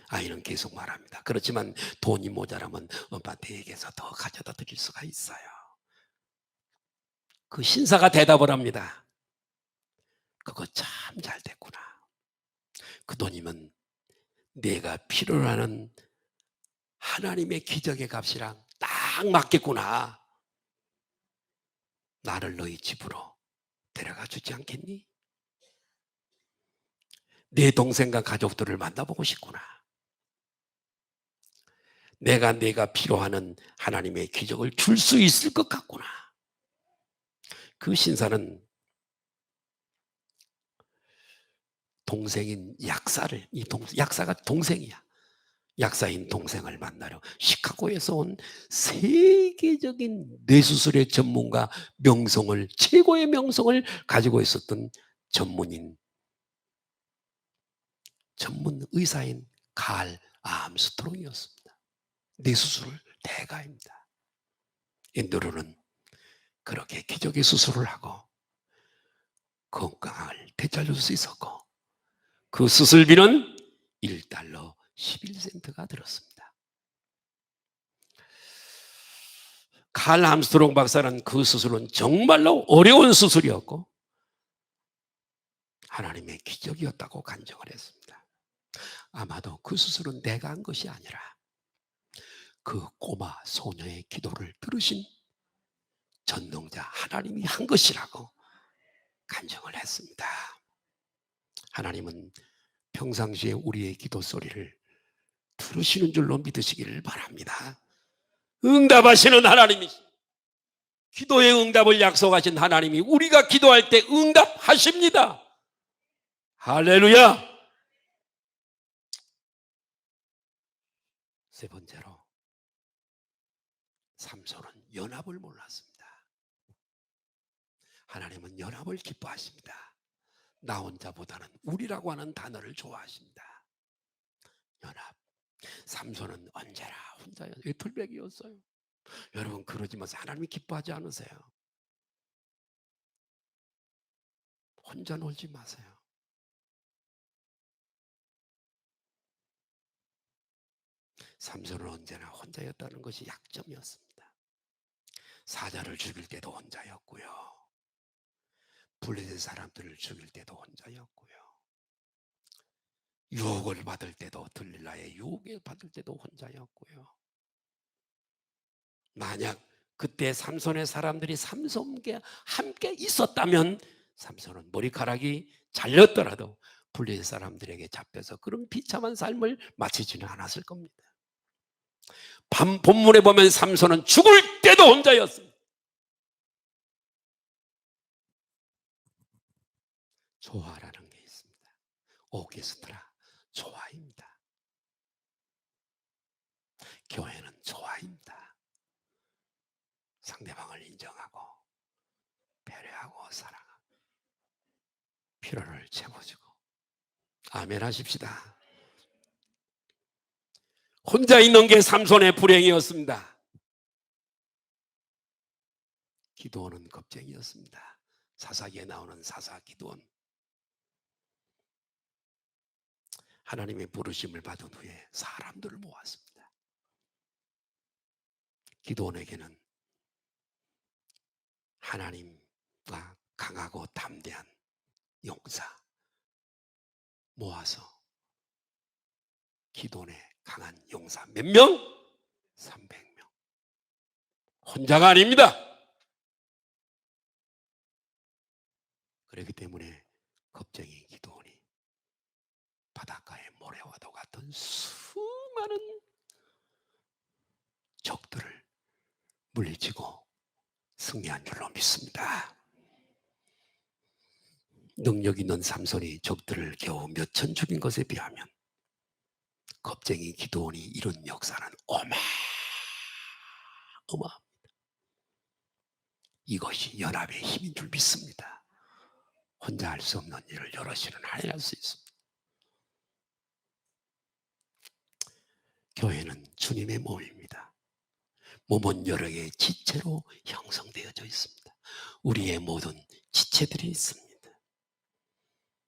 A: 아이는 계속 말합니다. 그렇지만 돈이 모자라면 엄마한테 얘기해서 더 가져다 드릴 수가 있어요. 그 신사가 대답을 합니다. 그거 참 잘 됐구나. 그 돈이면 내가 필요로 하는 하나님의 기적의 값이랑 딱 맞겠구나. 나를 너희 집으로 데려가 주지 않겠니? 내 동생과 가족들을 만나보고 싶구나. 내가 필요하는 하나님의 기적을 줄 수 있을 것 같구나. 그 신사는 동생인 약사를, 약사가 동생이야. 약사인 동생을 만나려 시카고에서 온 세계적인 뇌수술의 전문가 명성을, 최고의 명성을 가지고 있었던 전문 의사인 칼 암스트롱이었습니다. 뇌수술 대가입니다. 인도로는 그렇게 기적의 수술을 하고 건강을 되찾을 수 있었고, 그 수술비는 $1 11센트가 들었습니다. 칼 암스트롱 박사는 그 수술은 정말로 어려운 수술이었고 하나님의 기적이었다고 간증을 했습니다. 아마도 그 수술은 내가 한 것이 아니라 그 꼬마 소녀의 기도를 들으신 전능자 하나님이 한 것이라고 간증을 했습니다. 하나님은 평상시에 우리의 기도 소리를 들으시는 줄로 믿으시기를 바랍니다. 응답하시는 하나님이시, 기도의 응답을 약속하신 하나님이 우리가 기도할 때 응답하십니다. 할렐루야. 세 번째로, 삼손은 연합을 몰랐습니다. 하나님은 연합을 기뻐하십니다. 나 혼자보다는 우리라고 하는 단어를 좋아하십니다. 연합. 삼손은 언제나 혼자 애틀백이었어요. 여러분, 그러지 마세요. 하나님이 기뻐하지 않으세요. 혼자 놀지 마세요. 삼손은 언제나 혼자였다는 것이 약점이었습니다. 사자를 죽일 때도 혼자였고요, 블레셋 사람들을 죽일 때도 혼자였고요, 유혹을 받을 때도, 들릴라의 유혹을 받을 때도 혼자였고요. 만약 그때 삼손의 사람들이 삼손과 함께 있었다면 삼손은 머리카락이 잘렸더라도 블레셋 사람들에게 잡혀서 그런 비참한 삶을 마치지는 않았을 겁니다. 본문에 보면 삼손은 죽을 때도 혼자였습니다. 조화라는 게 있습니다. 오케스트라, 조화입니다. 교회는 조화입니다. 상대방을 인정하고 배려하고 사랑하고 필요를 채워주고. 아멘 하십시다. 혼자 있는 게 삼손의 불행이었습니다. 기드온은 겁쟁이였습니다. 사사기에 나오는 사사 기드온. 하나님의 부르심을 받은 후에 사람들을 모았습니다. 기드온에게는 하나님과 강하고 담대한 용사 모아서, 기드온의 강한 용사 몇 명? 300명. 혼자가 아닙니다. 그렇기 때문에 겁쟁이 기드온이 바닷가의 모래와도 같은 수많은 적들을 물리치고 승리한 줄로 믿습니다. 능력 있는 삼손이 적들을 겨우 몇천 죽인 것에 비하면 겁쟁이 기드온이 이룬 역사는 어마어마합니다. 이것이 연합의 힘인 줄 믿습니다. 혼자 할 수 없는 일을 여럿이는 할 수 있습니다. 교회는 주님의 몸입니다. 몸은 여러 개의 지체로 형성되어져 있습니다. 우리의 모든 지체들이 있습니다.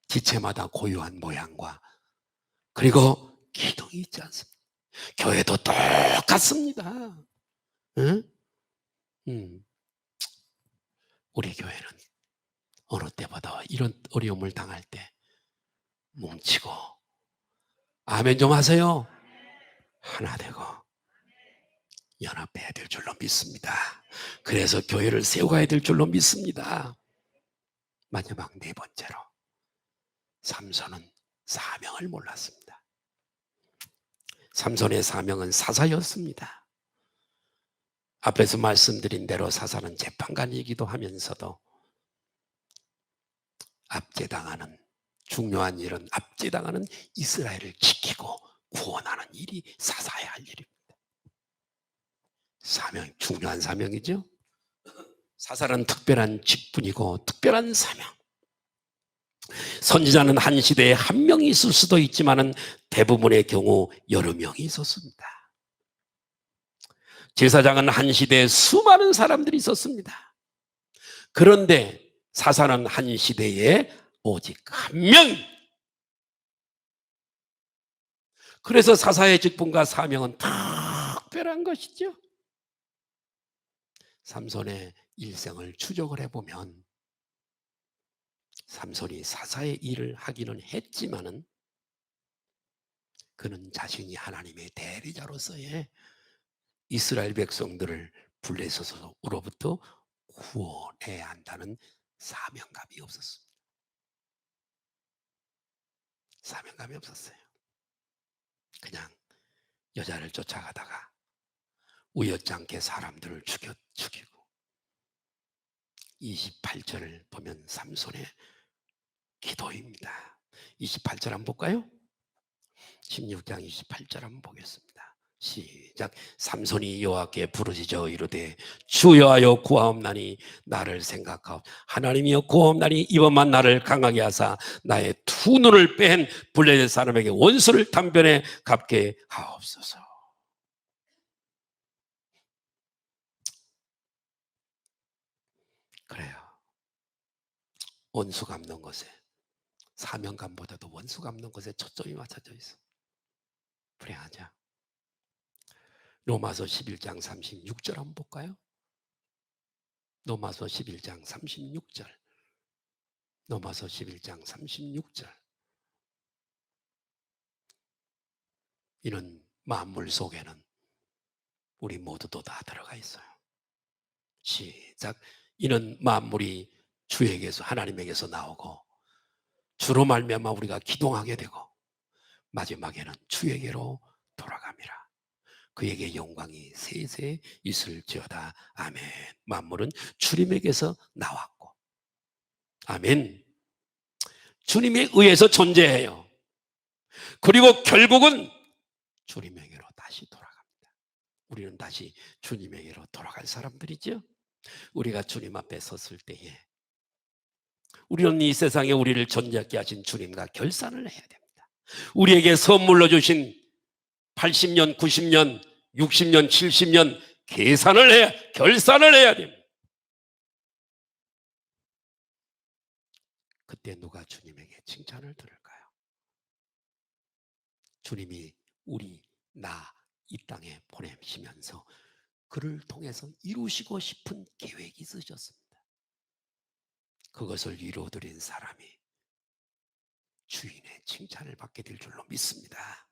A: 지체마다 고유한 모양과 그리고 기둥이 있지 않습니까? 교회도 똑같습니다. 응? 우리 교회는 어느 때보다 이런 어려움을 당할 때 뭉치고, 아멘 좀 하세요. 하나 되고 연합해야 될 줄로 믿습니다. 그래서 교회를 세워가야 될 줄로 믿습니다. 마지막 네 번째로, 삼손은 사명을 몰랐습니다. 삼손의 사명은 사사였습니다. 앞에서 말씀드린 대로 사사는 재판관이기도 하면서도 압제당하는, 중요한 일은 압제당하는 이스라엘을 지키고 구원하는 일이 사사야 할 일입니다. 사명, 중요한 사명이죠. 사사는 특별한 직분이고 특별한 사명. 선지자는 한 시대에 한 명이 있을 수도 있지만 대부분의 경우 여러 명이 있었습니다. 제사장은 한 시대에 수많은 사람들이 있었습니다. 그런데 사사는 한 시대에 오직 한 명. 그래서 사사의 직분과 사명은 특별한 것이죠. 삼손의 일생을 추적을 해보면 삼손이 사사의 일을 하기는 했지만은 그는 자신이 하나님의 대리자로서의 이스라엘 백성들을 블레셋으로부터 구원해야 한다는 사명감이 없었습니다. 사명감이 없었어요. 그냥 여자를 쫓아가다가 우연찮게 사람들을 죽이고 28절을 보면 삼손의 기도입니다. 28절 한번 볼까요? 16장 28절 한번 보겠습니다. 시작. 삼손이 여호와께 부르짖어 이르되 주여하여 구하옵나니 나를 생각하옵. 하나님이여 구하옵나니 이번만 나를 강하게 하사 나의 두 눈을 뺀 블레셋 사람에게 원수를 단번에 갚게 하옵소서. 그래요. 원수 갚는 것에, 사명감보다도 원수 갚는 것에 초점이 맞춰져 있어. 불행하죠. 로마서 11장 36절 한번 볼까요? 로마서 11장 36절. 로마서 11장 36절. 이는 만물 속에는 우리 모두도 다 들어가 있어요. 시작. 이는 만물이 주에게서, 하나님에게서 나오고 주로 말미암아 우리가 기동하게 되고 마지막에는 주에게로 돌아갑니다. 그에게 영광이 세세 있을지어다. 아멘. 만물은 주님에게서 나왔고, 아멘. 주님에 의해서 존재해요. 그리고 결국은 주님에게로 다시 돌아갑니다. 우리는 다시 주님에게로 돌아갈 사람들이죠. 우리가 주님 앞에 섰을 때에 우리는 이 세상에 우리를 존재하게 하신 주님과 결산을 해야 됩니다. 우리에게 선물로 주신 80년, 90년, 60년, 70년 결산을 해야 됩니다. 그때 누가 주님에게 칭찬을 들을까요? 주님이 이 땅에 보내시면서 그를 통해서 이루시고 싶은 계획이 있으셨습니다. 그것을 이루어드린 사람이 주인의 칭찬을 받게 될 줄로 믿습니다.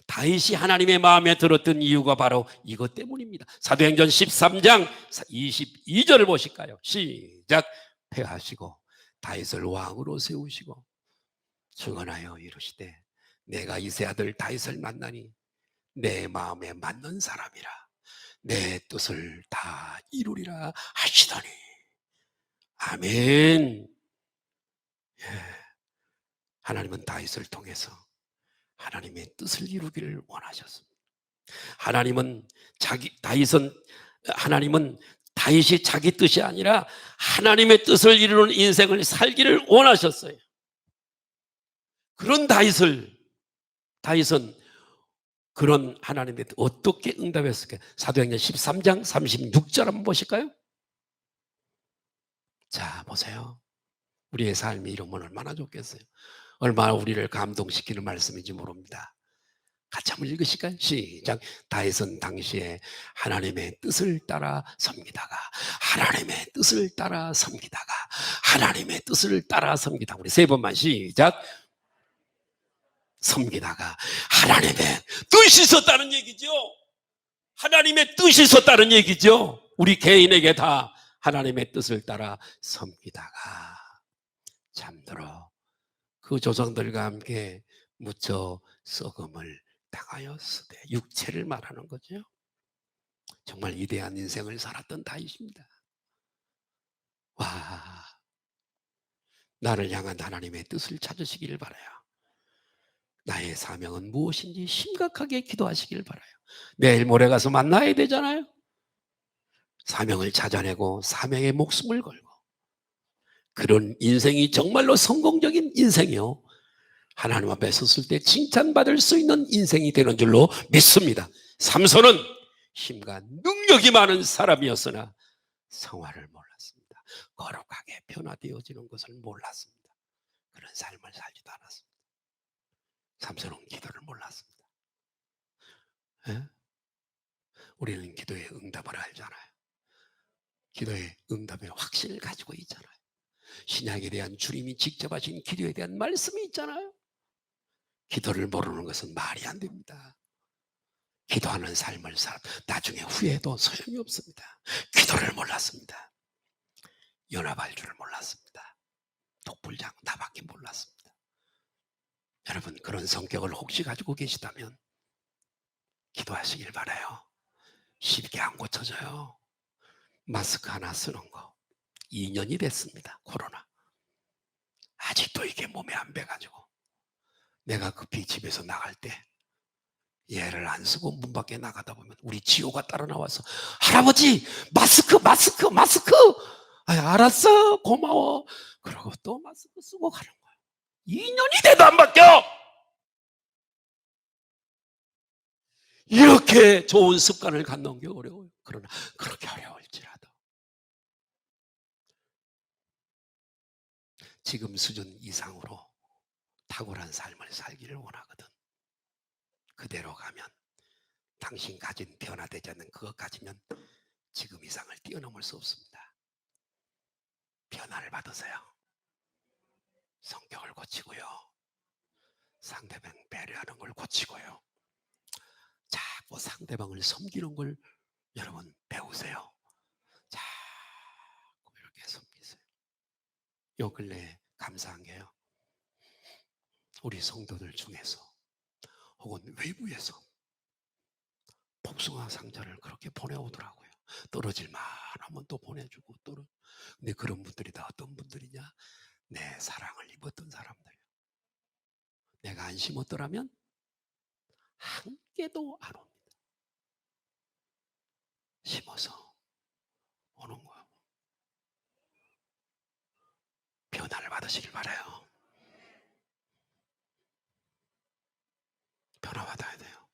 A: 다윗이 하나님의 마음에 들었던 이유가 바로 이것 때문입니다. 사도행전 13장 22절을 보실까요? 시작. 패하시고 다윗을 왕으로 세우시고 증언하여 이르시되 내가 이세 아들 다윗을 만나니 내 마음에 맞는 사람이라 내 뜻을 다 이루리라 하시더니. 아멘. 예. 하나님은 다윗을 통해서 하나님의 뜻을 이루기를 원하셨습니다. 하나님은 다윗이 자기 뜻이 아니라 하나님의 뜻을 이루는 인생을 살기를 원하셨어요. 그런 다윗은 그런 하나님의 뜻 어떻게 응답했을까요? 사도행전 13장 36절 한번 보실까요? 자, 보세요. 우리의 삶이 이러면 얼마나 좋겠어요. 얼마나 우리를 감동시키는 말씀인지 모릅니다. 같이 한번 읽으실까요? 시작. 다윗은 당시에 하나님의 뜻을 따라 섬기다가 하나님의 뜻을 따라 섬기다가 하나님의 뜻을 따라 섬기다가 우리 세 번만 시작. 섬기다가 하나님의 뜻이 있었다는 얘기죠. 하나님의 뜻이 있었다는 얘기죠. 우리 개인에게 다 하나님의 뜻을 따라 섬기다가 잠들어 그 조상들과 함께 묻혀 썩음을 당하였으되, 육체를 말하는 거죠. 정말 위대한 인생을 살았던 다윗입니다. 와, 나를 향한 하나님의 뜻을 찾으시기를 바라요. 나의 사명은 무엇인지 심각하게 기도하시길 바라요. 내일 모레 가서 만나야 되잖아요. 사명을 찾아내고 사명에 목숨을 걸고, 그런 인생이 정말로 성공적인 인생이요, 하나님 앞에 섰을 때 칭찬받을 수 있는 인생이 되는 줄로 믿습니다. 삼손은 힘과 능력이 많은 사람이었으나 성화를 몰랐습니다. 거룩하게 변화되어지는 것을 몰랐습니다. 그런 삶을 살지도 않았습니다. 삼손은 기도를 몰랐습니다. 에? 우리는 기도의 응답을 알잖아요. 기도의 응답의 확신을 가지고 있잖아요. 신약에 대한 주님이 직접 하신 기도에 대한 말씀이 있잖아요. 기도를 모르는 것은 말이 안 됩니다. 기도하는 삶을 나중에 후회도 소용이 없습니다. 기도를 몰랐습니다. 연합할 줄을 몰랐습니다. 독불장 나밖에 몰랐습니다. 여러분, 그런 성격을 혹시 가지고 계시다면 기도하시길 바라요. 쉽게 안 고쳐져요. 마스크 하나 쓰는 거 2년이 됐습니다. 코로나. 아직도 이게 몸에 안 배가지고, 내가 급히 집에서 나갈 때 얘를 안 쓰고 문 밖에 나가다 보면 우리 지호가 따라 나와서, 할아버지 마스크 마스크 마스크. 알았어 고마워. 그러고 또 마스크 쓰고 가는 거야. 2년이 돼도 안 바뀌어. 이렇게 좋은 습관을 갖는 게 어려워요. 그러나 그렇게 어려울지라도 지금 수준 이상으로 탁월한 삶을 살기를 원하거든. 그대로 가면, 당신 가진 변화되지 않는 그것 가지면 지금 이상을 뛰어넘을 수 없습니다. 변화를 받으세요. 성격을 고치고요, 상대방 배려하는 걸 고치고요, 자꾸 상대방을 섬기는 걸 여러분 배우세요. 자꾸 이렇게 섬기세요. 요 근래 감사한 게요, 우리 성도들 중에서 혹은 외부에서 복숭아 상자를 그렇게 보내오더라고요. 떨어질만 하면 또 보내주고 근데 그런 분들이 다 어떤 분들이냐? 내 사랑을 입었던 사람들이에요. 내가 안 심었더라면 한 개도 안 옵니다. 심어서 오는 거예요. 변화를 받으시길 바라요. 변화 받아야 돼요.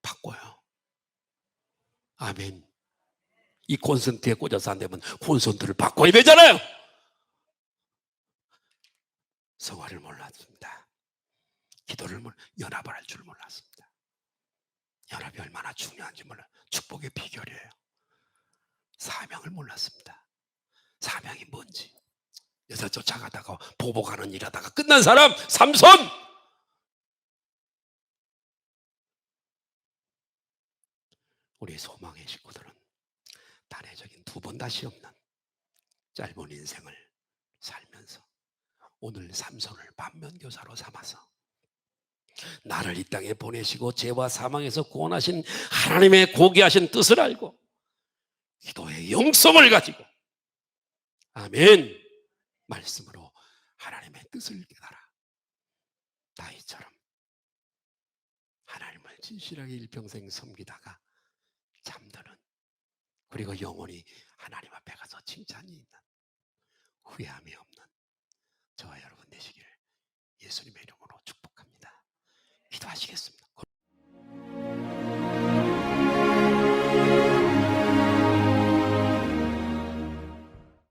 A: 바꿔요. 아멘. 이 콘센트에 꽂아서 안 되면 콘센트를 바꿔야 되잖아요. 성화를 몰랐습니다. 기도를 연합을 할 줄 몰랐습니다. 연합이 얼마나 중요한지 몰라요. 축복의 비결이에요. 사명을 몰랐습니다. 사명이 뭔지. 여자 쫓아가다가 보복하는 일 하다가 끝난 사람 삼손. 우리 소망의 식구들은 단회적인 두 번 다시 없는 짧은 인생을 살면서 오늘 삼손을 반면교사로 삼아서 나를 이 땅에 보내시고 죄와 사망에서 구원하신 하나님의 고귀하신 뜻을 알고 기도의 영성을 가지고, 아멘, 말씀으로 하나님의 뜻을 깨달아 다윗처럼 하나님을 진실하게 일평생 섬기다가 잠드는, 그리고 영원히 하나님 앞에 가서 칭찬이 있는, 후회함이 없는 저와 여러분 되시기를 예수님의 이름으로 축복합니다. 기도하시겠습니다.